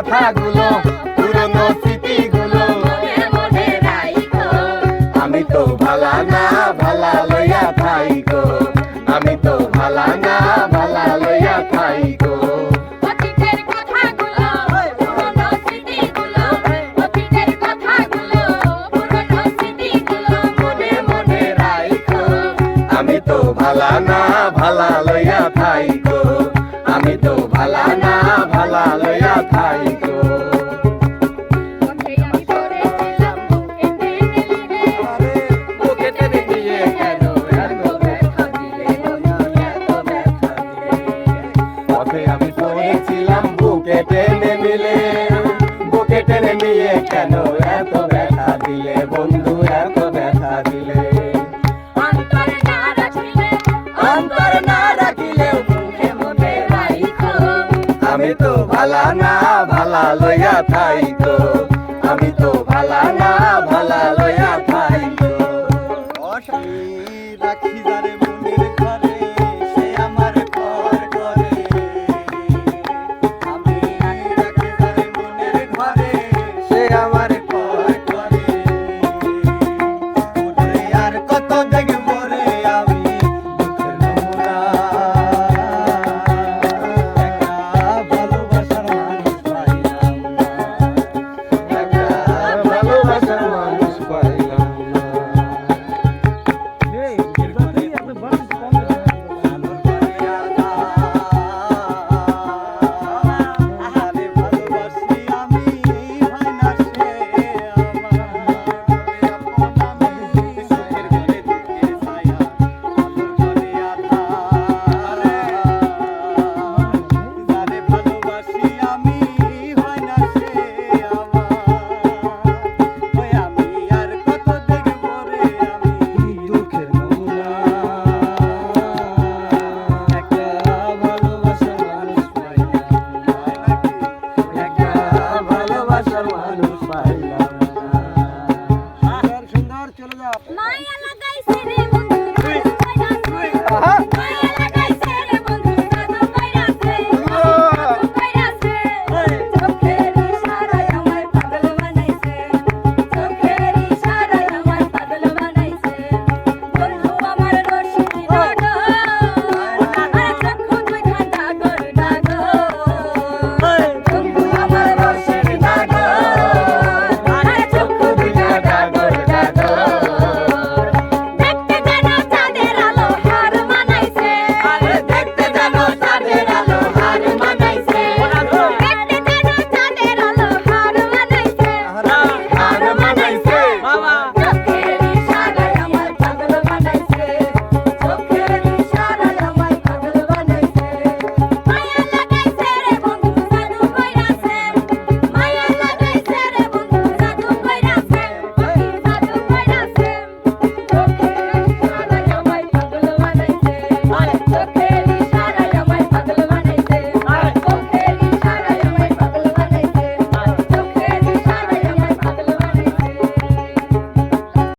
কথাগুলো পুরনো স্মৃতিগুলো আমি তো ভালা না ভালা লইয়া থাইকো আমি তো ভালা না ভালা লইয়া থাইকো আমি তো ভালা না ভালা লইয়া থাইকো আমি তো ভালা না ভালা লইয়া থাইকো বুকে টেনে নিয়ে কেন এত ব্যথা দিলে পথে আমি পড়েছিলাম বুকে টেনে নিলে বুকে টেনে নিয়ে কেন এত ব্যথা দিলে বন্ধু এত ব্যথা দিলে আমি তো ভালা না ভালা লইয়া থাইকো